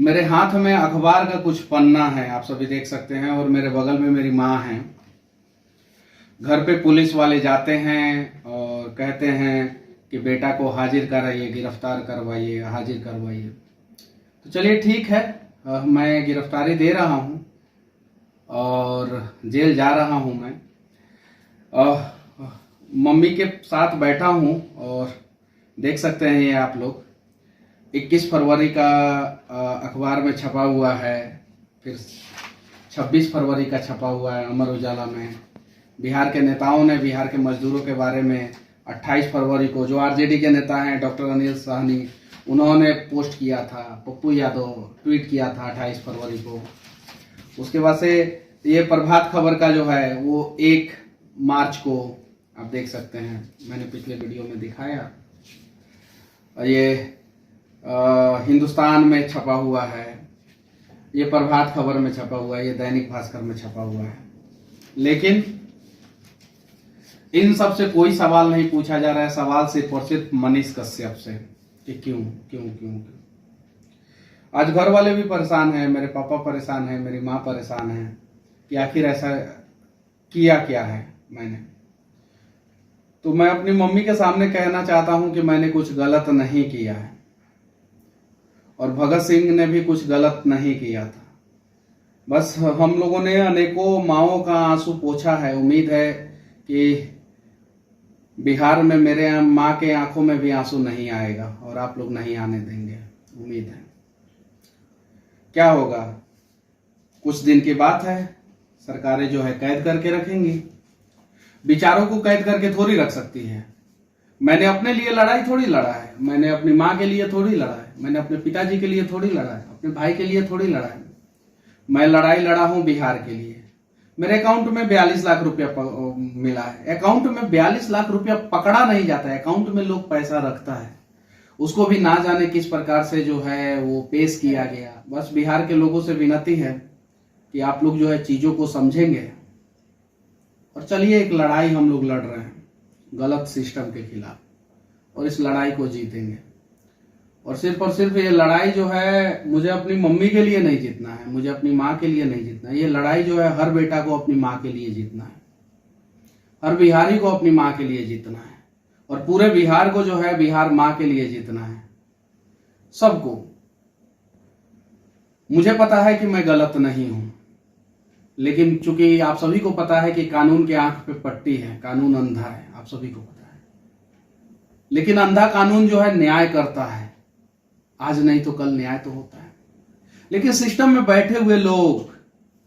मेरे हाथ में अखबार का कुछ पन्ना है, आप सभी देख सकते हैं, और मेरे बगल में मेरी माँ है। घर पे पुलिस वाले जाते हैं और कहते हैं कि बेटा को हाजिर कराइए, गिरफ्तार करवाइए, हाजिर करवाइए। तो चलिए ठीक है, मैं गिरफ्तारी दे रहा हूँ और जेल जा रहा हूँ। मैं मम्मी के साथ बैठा हूँ और देख सकते हैं ये आप लोग 21 फरवरी का अखबार में छपा हुआ है, फिर 26 फरवरी का छपा हुआ है अमर उजाला में। बिहार के नेताओं ने बिहार के मजदूरों के बारे में 28 फरवरी को, जो आरजेडी के नेता हैं डॉक्टर अनिल साहनी, उन्होंने पोस्ट किया था। पप्पू यादव ट्वीट किया था 28 फरवरी को। उसके बाद से ये प्रभात खबर का जो है वो 1 मार्च को आप देख सकते हैं, मैंने पिछले वीडियो में दिखाया। ये हिंदुस्तान में छपा हुआ है, ये प्रभात खबर में छपा हुआ है, ये दैनिक भास्कर में छपा हुआ है। लेकिन इन सब से कोई सवाल नहीं पूछा जा रहा है। सवाल सिर्फ और सिर्फ मनीष कश्यप से कि क्यों क्यों क्यों क्यों। आज घर वाले भी परेशान हैं, मेरे पापा परेशान हैं, मेरी माँ परेशान है कि आखिर ऐसा किया क्या है मैंने। तो मैं अपनी मम्मी के सामने कहना चाहता हूं कि मैंने कुछ गलत नहीं किया है और भगत सिंह ने भी कुछ गलत नहीं किया था। बस हम लोगों ने अनेकों माओं का आंसू पोंछा है। उम्मीद है कि बिहार में मेरे माँ के आंखों में भी आंसू नहीं आएगा और आप लोग नहीं आने देंगे। उम्मीद है। क्या होगा, कुछ दिन की बात है, सरकारें जो है कैद करके रखेंगी। विचारों को कैद करके थोड़ी रख सकती है। मैंने अपने लिए लड़ाई थोड़ी लड़ा है, मैंने अपनी माँ के लिए थोड़ी लड़ा है, मैंने अपने पिताजी के लिए थोड़ी लड़ा है, अपने भाई के लिए थोड़ी लड़ा है। मैं लड़ाई लड़ा हूं बिहार के लिए। मेरे अकाउंट में 42 लाख रुपया मिला है। अकाउंट में 42 लाख रुपया पकड़ा नहीं जाता है, अकाउंट में लोग पैसा रखता है, उसको भी ना जाने किस प्रकार से जो है वो पेश किया गया। बस बिहार के लोगों से विनती है कि आप लोग जो है चीजों को समझेंगे। और चलिए, एक लड़ाई हम लोग लड़ रहे हैं गलत सिस्टम के खिलाफ, और इस लड़ाई को जीतेंगे। और सिर्फ ये लड़ाई जो है मुझे अपनी मम्मी के लिए नहीं जीतना है, मुझे अपनी माँ के लिए नहीं जीतना है। ये लड़ाई जो है हर बेटा को अपनी माँ के लिए जीतना है, हर बिहारी को अपनी माँ के लिए जीतना है, और पूरे बिहार को जो है बिहार माँ के लिए जीतना है, सबको। मुझे पता है कि मैं गलत नहीं हूं, लेकिन चूंकि आप सभी को पता है कि कानून के आंख पे पट्टी है, कानून अंधा है, आप सभी को पता है। लेकिन अंधा कानून जो है न्याय करता है, आज नहीं तो कल न्याय तो होता है। लेकिन सिस्टम में बैठे हुए लोग,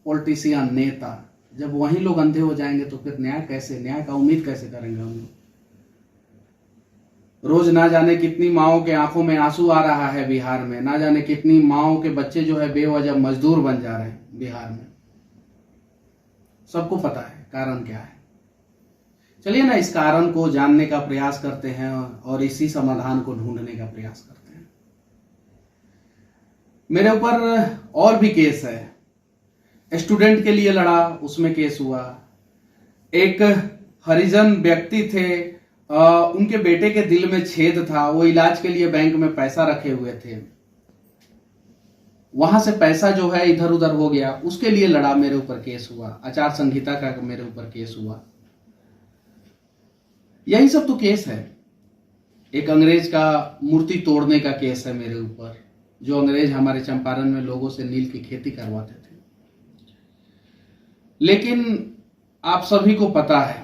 पॉलिटिशियन, नेता, जब वही लोग अंधे हो जाएंगे तो फिर न्याय कैसे, न्याय का उम्मीद कैसे करेंगे हम लोग। रोज ना जाने कितनी माओं के आंखों में आंसू आ रहा है बिहार में, ना जाने कितनी माओं के बच्चे जो है बेवजह मजदूर बन जा रहे हैं बिहार में। सबको पता है कारण क्या है। चलिए ना, इस कारण को जानने का प्रयास करते हैं और इसी समाधान को ढूंढने का प्रयास करते हैं। मेरे ऊपर और भी केस है। स्टूडेंट के लिए लड़ा, उसमें केस हुआ। एक हरिजन व्यक्ति थे, उनके बेटे के दिल में छेद था, वो इलाज के लिए बैंक में पैसा रखे हुए थे, वहां से पैसा जो है इधर उधर हो गया, उसके लिए लड़ा, मेरे ऊपर केस हुआ। आचार संहिता का मेरे ऊपर केस हुआ। यही सब तो केस है। एक अंग्रेज का मूर्ति तोड़ने का केस है मेरे ऊपर, जो अंग्रेज हमारे चंपारण में लोगों से नील की खेती करवाते थे। लेकिन आप सभी को पता है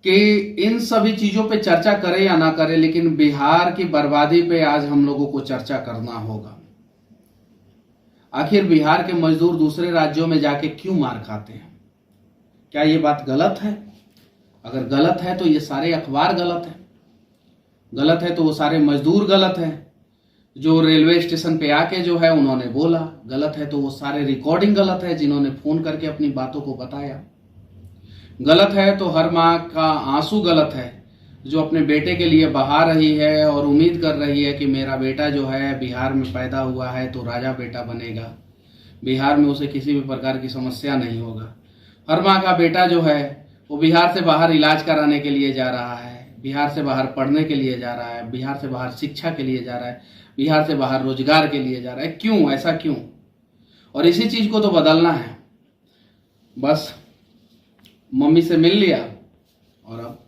कि इन सभी चीजों पे चर्चा करें या ना करें, लेकिन बिहार की बर्बादी पे आज हम लोगों को चर्चा करना होगा। आखिर बिहार के मजदूर दूसरे राज्यों में जाके क्यों मार खाते हैं? क्या ये बात गलत है? अगर गलत है तो ये सारे अखबार गलत है, गलत है तो वो सारे मजदूर गलत है जो रेलवे स्टेशन पे आके जो है उन्होंने बोला, गलत है तो वो सारे रिकॉर्डिंग गलत है जिन्होंने फोन करके अपनी बातों को बताया, गलत है तो हर माँ का आंसू गलत है जो अपने बेटे के लिए बहा रही है और उम्मीद कर रही है कि मेरा बेटा जो है बिहार में पैदा हुआ है तो राजा बेटा बनेगा, बिहार में उसे किसी भी प्रकार की समस्या नहीं होगा। हर माँ का बेटा जो है वो बिहार से बाहर इलाज कराने के लिए जा रहा है, बिहार से बाहर पढ़ने के लिए जा रहा है, बिहार से बाहर शिक्षा के लिए जा रहा है, बिहार से बाहर रोजगार के लिए जा रहा है। क्यों, ऐसा क्यों? और इसी चीज को तो बदलना है। बस मम्मी से मिल लिया और अब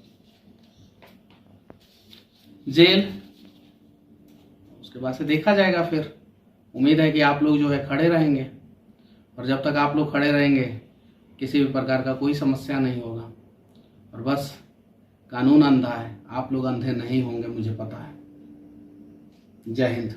जेल, उसके बाद से देखा जाएगा। फिर उम्मीद है कि आप लोग जो है खड़े रहेंगे, और जब तक आप लोग खड़े रहेंगे किसी भी प्रकार का कोई समस्या नहीं होगा। और बस कानून अंधा है, आप लोग अंधे नहीं होंगे, मुझे पता है। जय हिंद।